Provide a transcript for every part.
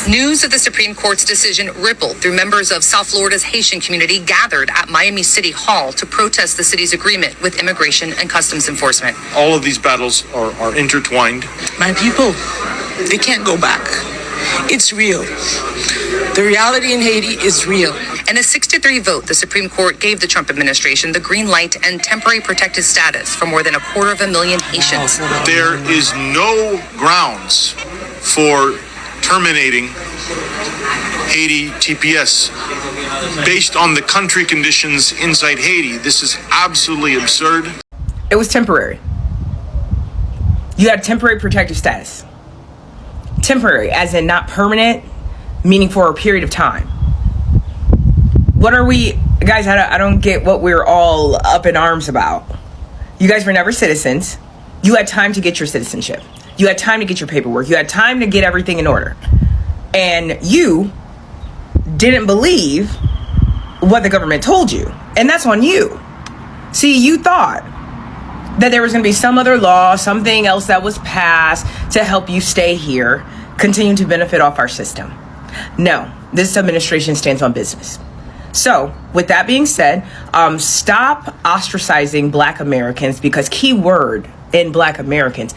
News of the Supreme Court's decision rippled through members of South Florida's Haitian community gathered at Miami City Hall to protest the city's agreement with Immigration and Customs Enforcement. All of these battles are intertwined. My people, they can't go back. It's real. The reality in Haiti is real. In a 6-3 vote, the Supreme Court gave the Trump administration the green light and temporary protected status for more than 250,000 Haitians. There is no grounds for terminating Haiti TPS based on the country conditions inside Haiti. This is absolutely absurd. It was temporary. You had temporary protective status. Temporary, as in not permanent, meaning for a period of time. What are we, guys, I don't get what we're all up in arms about. You guys were never citizens. You had time to get your citizenship. You had time to get your paperwork. You had time to get everything in order. And you didn't believe what the government told you. And that's on you. See, you thought that there was going to be some other law, something else that was passed to help you stay here, continue to benefit off our system. No, this administration stands on business. So, with that being said, stop ostracizing Black Americans, because key word in Black Americans,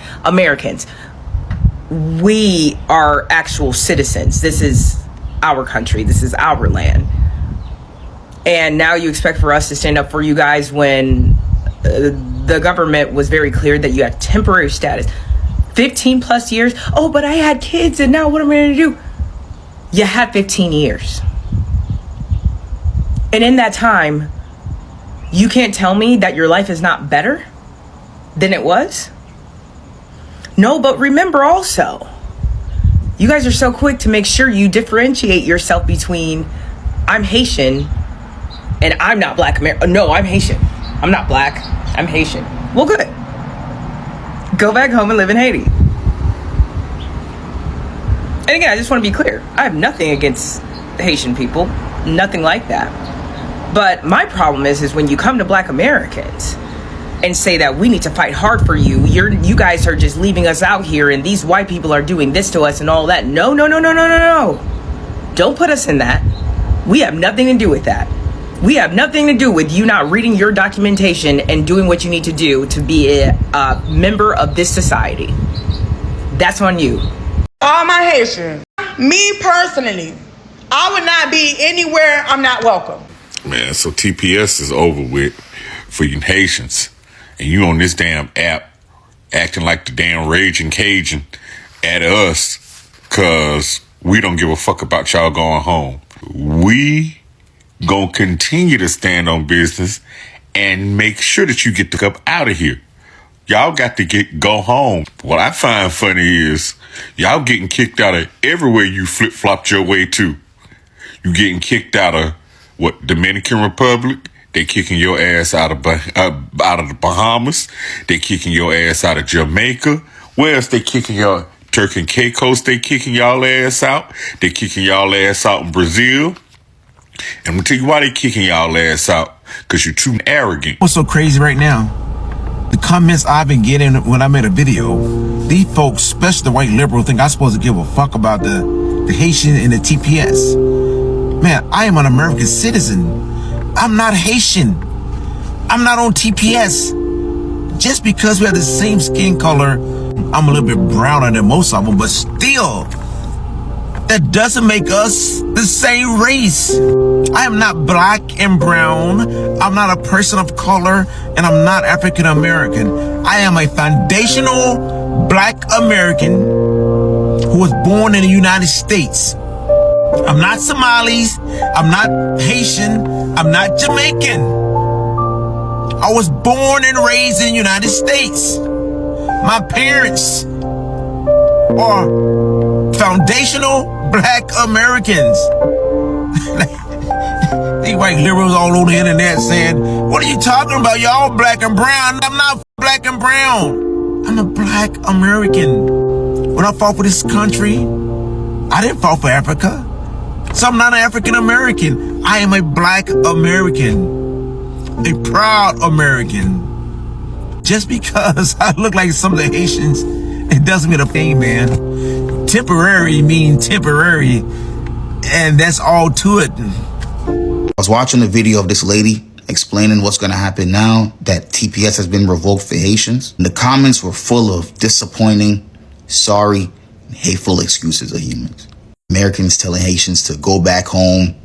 we are actual citizens. This is our country. This is our land. And now you expect for us to stand up for you guys when the government was very clear that you had temporary status. 15 plus years. Oh, but I had kids and now what am I going to do? You had 15 years. And in that time, you can't tell me that your life is not better than it was? No, but remember also, you guys are so quick to make sure you differentiate yourself between I'm Haitian and I'm not Black American. No, I'm Haitian. I'm not Black. I'm Haitian. Well, good. Go back home and live in Haiti. And again, I just want to be clear. I have nothing against Haitian people. Nothing like that. But my problem is when you come to Black Americans and say that we need to fight hard for you, you guys are just leaving us out here and these white people are doing this to us and all that. No. Don't put us in that. We have nothing to do with that. We have nothing to do with you not reading your documentation and doing what you need to do to be a member of this society. That's on you. All my Haitians, me personally, I would not be anywhere I'm not welcome. Man, so TPS is over with for you Haitians. And you on this damn app acting like the damn raging Cajun at us because we don't give a fuck about y'all going home. We gonna continue to stand on business and make sure that you get the fuck up out of here. Y'all got to go home. What I find funny is y'all getting kicked out of everywhere you flip-flopped your way to. You getting kicked out of Dominican Republic? They kicking your ass out of the Bahamas. They kicking your ass out of Jamaica. Where else they kicking y'all? Turk and Caicos, they kicking y'all ass out. They kicking y'all ass out in Brazil. And I'm gonna tell you why they kicking y'all ass out. Because you're too arrogant. What's so crazy right now? The comments I've been getting when I made a video, these folks, especially the white liberal, think I'm supposed to give a fuck about the Haitian and the TPS. Man, I am an American citizen. I'm not Haitian. I'm not on TPS. Just because we have the same skin color, I'm a little bit browner than most of them, but still, that doesn't make us the same race. I am not black and brown. I'm not a person of color, and I'm not African American. I am a foundational Black American who was born in the United States. I'm not Somalis. I'm not Haitian. I'm not Jamaican. I was born and raised in the United States. My parents are foundational Black Americans. These white liberals all over the internet saying, what are you talking about? Y'all black and brown. I'm not black and brown. I'm a Black American. When I fought for this country, I didn't fight for Africa. So I'm not an African American. I am a Black American. A proud American. Just because I look like some of the Haitians, it doesn't mean a thing, man. temporary mean temporary, and that's all to it. I was watching a video of this lady explaining what's going to happen now that TPS has been revoked for Haitians. And the comments were full of disappointing, sorry, and hateful excuses of humans. Americans telling Haitians to go back home.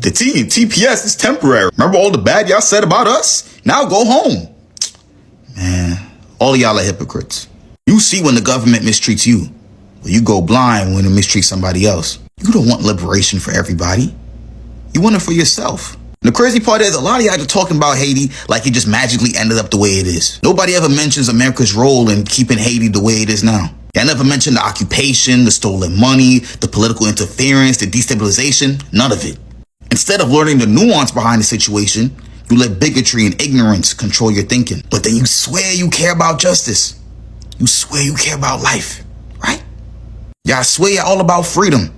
The TPS is temporary. Remember all the bad y'all said about us? Now go home. Man, all of y'all are hypocrites. You see when the government mistreats you, but you go blind when it mistreats somebody else. You don't want liberation for everybody. You want it for yourself. The crazy part is a lot of y'all are talking about Haiti like it just magically ended up the way it is. Nobody ever mentions America's role in keeping Haiti the way it is now. Y'all never mentioned the occupation, the stolen money, the political interference, the destabilization, none of it. Instead of learning the nuance behind the situation, you let bigotry and ignorance control your thinking. But then you swear you care about justice. You swear you care about life, right? Y'all swear you're all about freedom.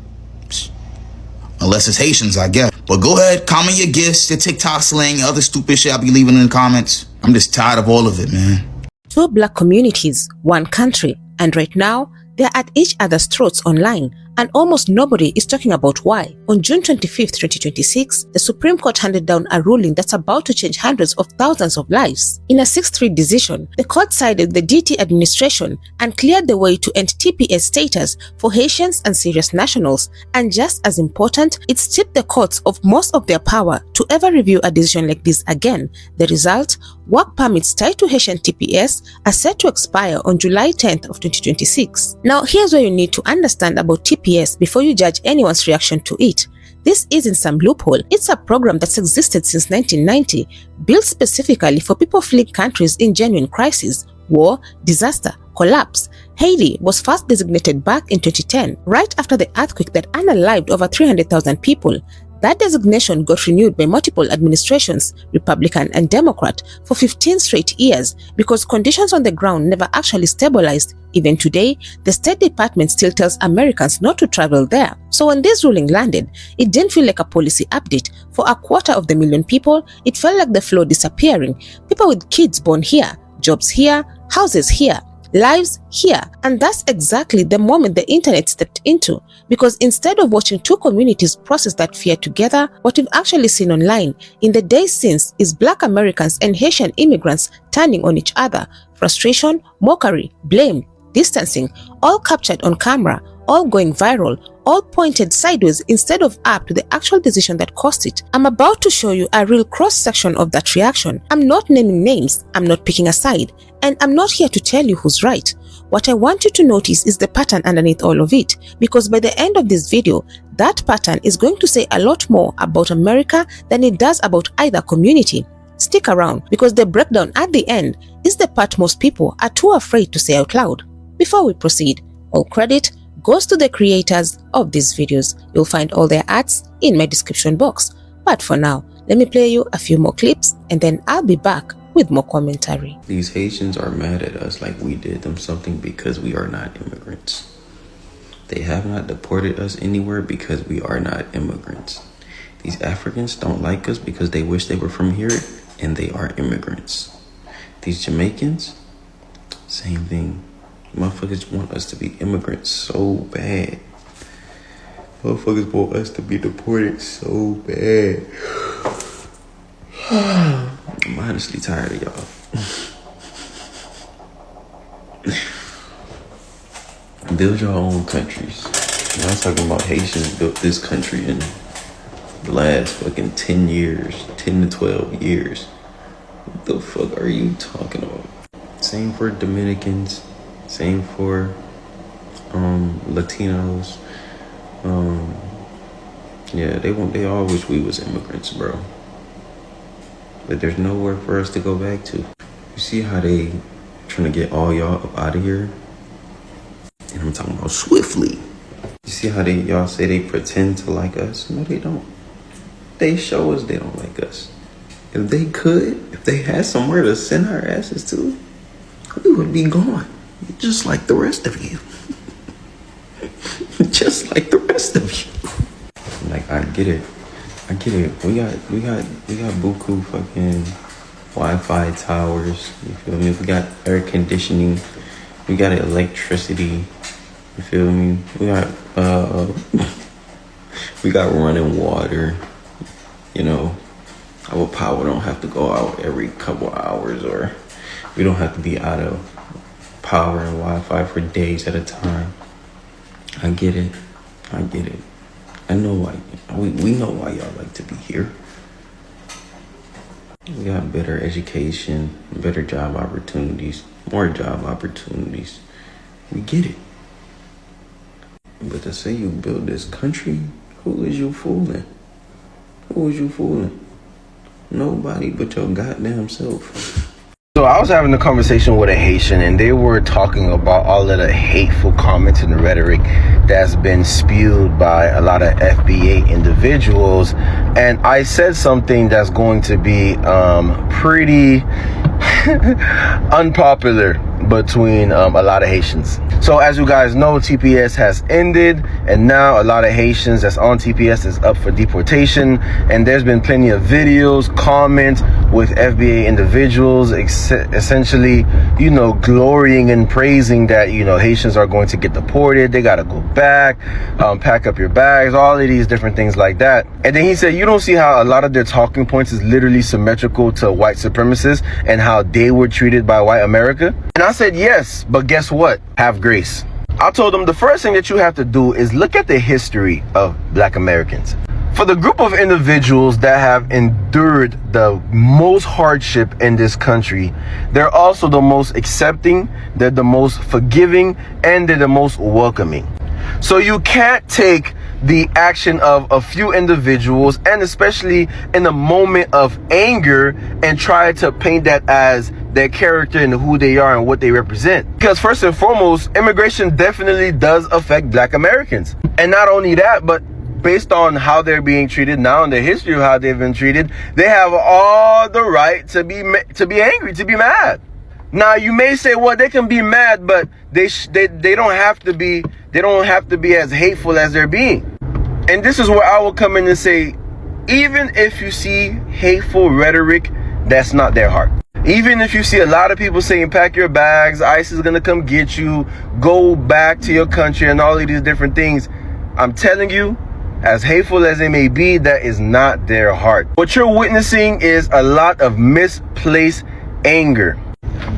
Unless it's Haitians, I guess. But go ahead, comment your gifts, your TikTok slang, other stupid shit I'll be leaving in the comments. I'm just tired of all of it, man. Two black communities, one country, and right now, they're at each other's throats online, and almost nobody is talking about why. On June 25th, 2026, the Supreme Court handed down a ruling that's about to change hundreds of thousands of lives. In a 6-3 decision, the court sided the DT administration and cleared the way to end TPS status for Haitians and Syrian nationals, and just as important, it stripped the courts of most of their power to ever review a decision like this again. The result? Work permits tied to Haitian TPS are set to expire on July 10th of 2026. Now, here's where you need to understand about TPS before you judge anyone's reaction to it. This isn't some loophole. It's a program that's existed since 1990, built specifically for people fleeing countries in genuine crisis, war, disaster, collapse. Haiti was first designated back in 2010, right after the earthquake that unalived over 300,000 people. That designation got renewed by multiple administrations, Republican and Democrat, for 15 straight years because conditions on the ground never actually stabilized. Even today, the State Department still tells Americans not to travel there. So when this ruling landed, it didn't feel like a policy update. For 250,000 people, it felt like the flow disappearing. People with kids born here, jobs here, houses here, lives here. And that's exactly the moment the internet stepped into, because instead of watching two communities process that fear together, what we've actually seen online in the days since is Black Americans and Haitian immigrants turning on each other. Frustration, mockery, blame, distancing, all captured on camera, all going viral, all pointed sideways instead of up to the actual decision that caused it. I'm about to show you a real cross-section of that reaction. I'm not naming names, I'm not picking a side, and I'm not here to tell you who's right. What I want you to notice is the pattern underneath all of it, because by the end of this video, that pattern is going to say a lot more about America than it does about either community. Stick around, because the breakdown at the end is the part most people are too afraid to say out loud. Before we proceed, all credit goes to the creators of these videos. You'll find all their ads in my description box. But for now, let me play you a few more clips and then I'll be back with more commentary. These Haitians are mad at us like we did them something because we are not immigrants. They have not deported us anywhere because we are not immigrants. These Africans don't like us because they wish they were from here and they are immigrants. These Jamaicans, same thing. Motherfuckers want us to be immigrants so bad. Motherfuckers want us to be deported so bad. I'm honestly tired of y'all. Build your own countries. I'm talking about Haitians built this country in the last fucking 10 years, 10 to 12 years. What the fuck are you talking about? Same for Dominicans. Same for Latinos. Yeah, they all wish we was immigrants, bro. But there's nowhere for us to go back to. You see how they trying to get all y'all up out of here? And I'm talking about swiftly. You see how y'all say they pretend to like us? No, they don't. They show us they don't like us. If they could, if they had somewhere to send our asses to, we would be gone. Just like the rest of you. Just like the rest of you. Like, I get it. We got buku fucking Wi-Fi towers. You feel me? We got air conditioning. We got electricity. You feel me? We got running water. You know, our power don't have to go out every couple hours, or we don't have to be out of power and Wi-Fi for days at a time. I get it. I know why. We know why y'all like to be here. We got better education, better job opportunities, more job opportunities. We get it. But to say you build this country, who is you fooling? Nobody but your goddamn self. So I was having a conversation with a Haitian, and they were talking about all of the hateful comments and rhetoric that's been spewed by a lot of FBA individuals. And I said something that's going to be pretty unpopular between a lot of Haitians. So as you guys know, TPS has ended, and now a lot of Haitians that's on TPS is up for deportation. And there's been plenty of videos, comments with FBA individuals essentially, you know, glorying and praising that, you know, Haitians are going to get deported, they gotta go back, pack up your bags, all of these different things like that. And then he said, you don't see how a lot of their talking points is literally symmetrical to white supremacists and how they were treated by white America? And I said, yes, but guess what? Have grace. I told them the first thing that you have to do is look at the history of Black Americans. For the group of individuals that have endured the most hardship in this country, they're also the most accepting, they're the most forgiving, and they're the most welcoming. So you can't take the action of a few individuals, and especially in a moment of anger, and try to paint that as their character and who they are and what they represent. Because first and foremost, immigration definitely does affect Black Americans. And not only that, but based on how they're being treated now and the history of how they've been treated, they have all the right to be angry, to be mad. Now you may say, well, they can be mad, but they don't have to be as hateful as they're being. And this is where I will come in and say, even if you see hateful rhetoric, that's not their heart. Even if you see a lot of people saying, pack your bags, ICE is gonna come get you, go back to your country, and all of these different things, I'm telling you, as hateful as they may be, that is not their heart. What you're witnessing is a lot of misplaced anger.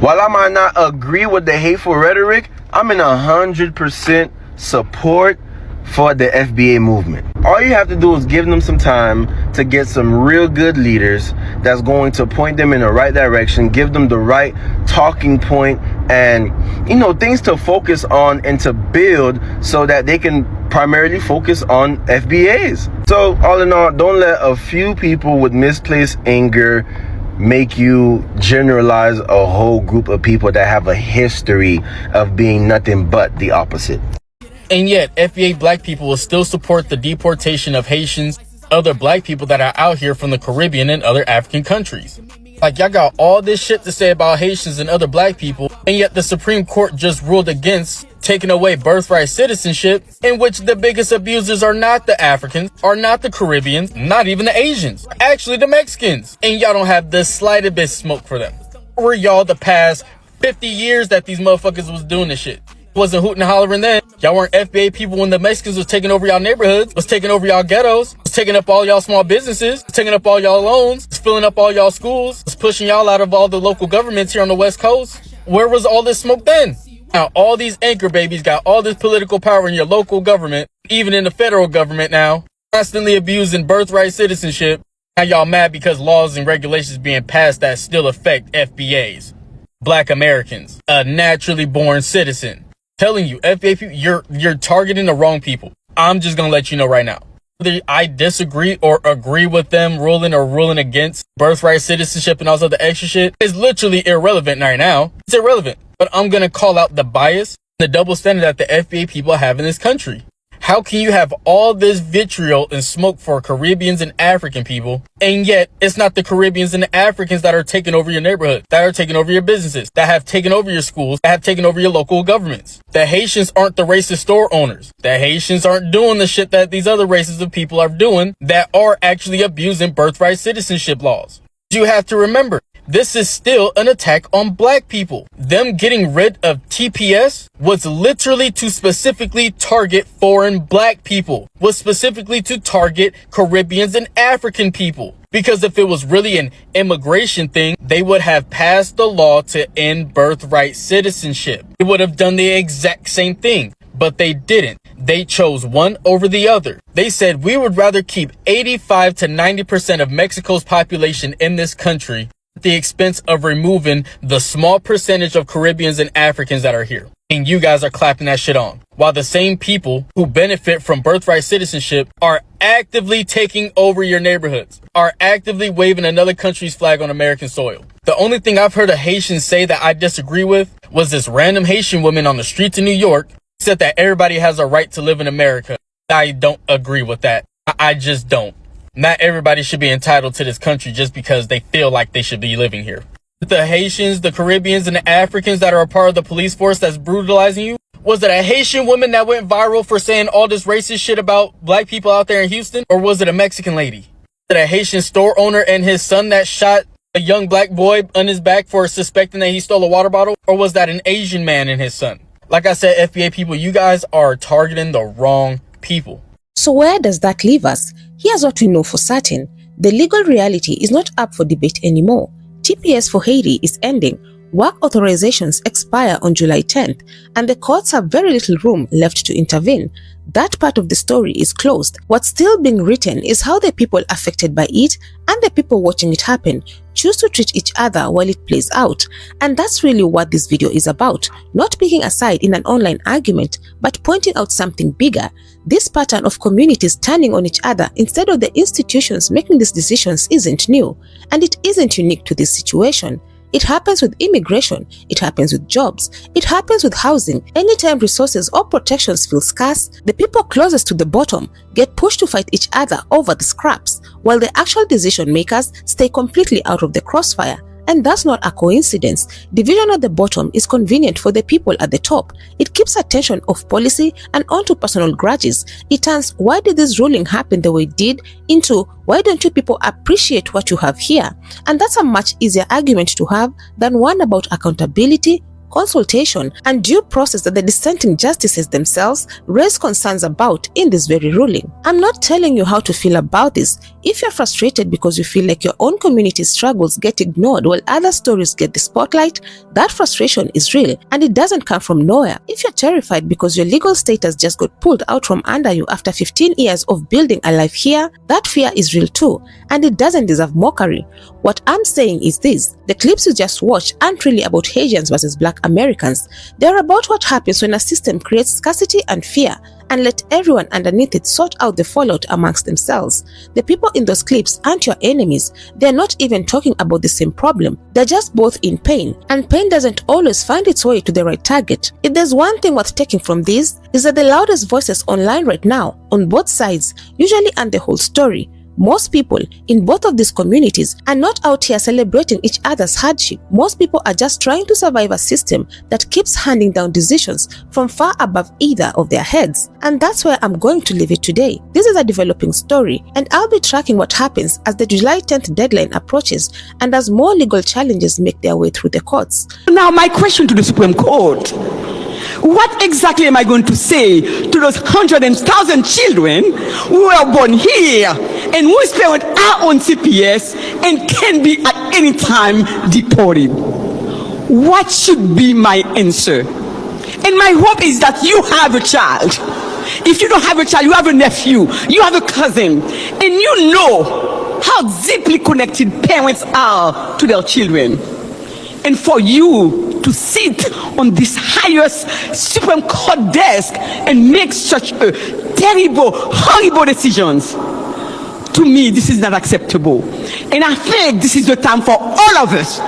While I might not agree with the hateful rhetoric, I'm in 100% support for the FBA movement. All you have to do is give them some time to get some real good leaders that's going to point them in the right direction, give them the right talking point, and, you know, things to focus on and to build so that they can primarily focus on FBAs. So all in all, don't let a few people with misplaced anger make you generalize a whole group of people that have a history of being nothing but the opposite. And yet, FBA Black people will still support the deportation of Haitians, other Black people that are out here from the Caribbean and other African countries. Like, y'all got all this shit to say about Haitians and other Black people, and yet the Supreme Court just ruled against taking away birthright citizenship, in which the biggest abusers are not the Africans, are not the Caribbeans, not even the Asians, actually the Mexicans. And y'all don't have the slightest bit of smoke for them. Where were y'all the past 50 years that these motherfuckers was doing this shit? Wasn't hooting and hollering then. Y'all weren't FBA people when the Mexicans was taking over y'all neighborhoods, was taking over y'all ghettos, was taking up all y'all small businesses, was taking up all y'all loans, was filling up all y'all schools, was pushing y'all out of all the local governments here on the West Coast. Where was all this smoke then? Now all these anchor babies got all this political power in your local government, even in the federal government now, constantly abusing birthright citizenship. Now y'all mad because laws and regulations being passed that still affect FBAs. Black Americans, a naturally born citizen. Telling you, FBA people, you're targeting the wrong people. I'm just gonna let you know right now. Whether I disagree or agree with them ruling against birthright citizenship and all this other extra shit is literally irrelevant right now. It's irrelevant. But I'm gonna call out the bias, the double standard that the FBA people have in this country. How can you have all this vitriol and smoke for Caribbeans and African people, and yet it's not the Caribbeans and the Africans that are taking over your neighborhood, that are taking over your businesses, that have taken over your schools, that have taken over your local governments? The Haitians aren't the racist store owners. The Haitians aren't doing the shit that these other races of people are doing that are actually abusing birthright citizenship laws. You have to remember, this is still an attack on black people. Them getting rid of TPS was literally to specifically target foreign black people, was specifically to target Caribbeans and African people. Because if it was really an immigration thing, they would have passed the law to end birthright citizenship. They would have done the exact same thing, but they didn't. They chose one over the other. They said we would rather keep 85 to 90% of Mexico's population in this country at the expense of removing the small percentage of Caribbeans and Africans that are here. And you guys are clapping that shit on. While the same people who benefit from birthright citizenship are actively taking over your neighborhoods, are actively waving another country's flag on American soil. The only thing I've heard a Haitian say that I disagree with was this random Haitian woman on the streets in New York said that everybody has a right to live in America. I don't agree with that. I just don't. Not everybody should be entitled to this country just because they feel like they should be living here. The Haitians, the Caribbeans, and the Africans that are a part of the police force that's brutalizing you? Was it a Haitian woman that went viral for saying all this racist shit about black people out there in Houston? Or was it a Mexican lady? Was it a Haitian store owner and his son that shot a young black boy on his back for suspecting that he stole a water bottle? Or was that an Asian man and his son? Like I said, FBA people, you guys are targeting the wrong people. So where does that leave us? Here's what we know for certain. The legal reality is not up for debate anymore. TPS for Haiti is ending. Work authorizations expire on July 10th, and the courts have very little room left to intervene. That part of the story is closed. What's still being written is how the people affected by it and the people watching it happen choose to treat each other while it plays out. And that's really what this video is about. Not picking a side in an online argument, but pointing out something bigger. This pattern of communities turning on each other instead of the institutions making these decisions isn't new. And it isn't unique to this situation. It happens with immigration, it happens with jobs, it happens with housing. Anytime resources or protections feel scarce, the people closest to the bottom get pushed to fight each other over the scraps, while the actual decision makers stay completely out of the crossfire. And that's not a coincidence. Division at the bottom is convenient for the people at the top. It keeps attention off policy and onto personal grudges. It turns "why did this ruling happen the way it did" into "why don't you people appreciate what you have here?" And that's a much easier argument to have than one about accountability, consultation, and due process that the dissenting justices themselves raise concerns about in this very ruling. I'm not telling you how to feel about this. If you're frustrated because you feel like your own community's struggles get ignored while other stories get the spotlight, that frustration is real and it doesn't come from nowhere. If you're terrified because your legal status just got pulled out from under you after 15 years of building a life here, that fear is real too, and it doesn't deserve mockery. What I'm saying is this: the clips you just watched aren't really about Haitians versus Black Americans. They're about what happens when a system creates scarcity and fear and let everyone underneath it sort out the fallout amongst themselves. The people in those clips aren't your enemies. They're not even talking about the same problem. They're just both in pain, and pain doesn't always find its way to the right target. If there's one thing worth taking from this, is that the loudest voices online right now, on both sides, usually aren't the whole story. Most people in both of these communities are not out here celebrating each other's hardship. Most people are just trying to survive a system that keeps handing down decisions from far above either of their heads. And that's where I'm going to leave it today. This is a developing story, and I'll be tracking what happens as the July 10th deadline approaches and as more legal challenges make their way through the courts. Now my question to the Supreme Court: what exactly am I going to say to those 100,000 children who were born here and whose parents are on CPS and can be at any time deported? What should be my answer? And my hope is that you have a child. If you don't have a child, you have a nephew, you have a cousin, and you know how deeply connected parents are to their children. And for you to sit on this highest Supreme Court desk and make such a terrible, horrible decisions, to me, this is not acceptable. And I think this is the time for all of us,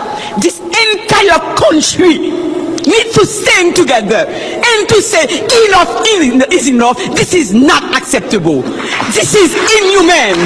this entire country, need to stand together and to say enough is enough. This is not acceptable. This is inhumane.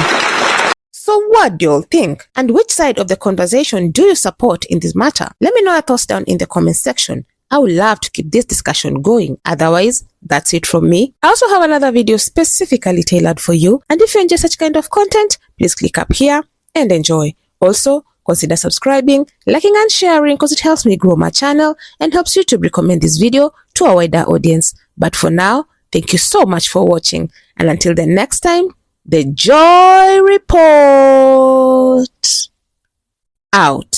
So what do you all think? And which side of the conversation do you support in this matter? Let me know your thoughts down in the comment section. I would love to keep this discussion going. Otherwise, that's it from me. I also have another video specifically tailored for you. And if you enjoy such kind of content, please click up here and enjoy. Also, consider subscribing, liking and sharing because it helps me grow my channel and helps YouTube recommend this video to a wider audience. But for now, thank you so much for watching, and until the next time, the Joy Report out.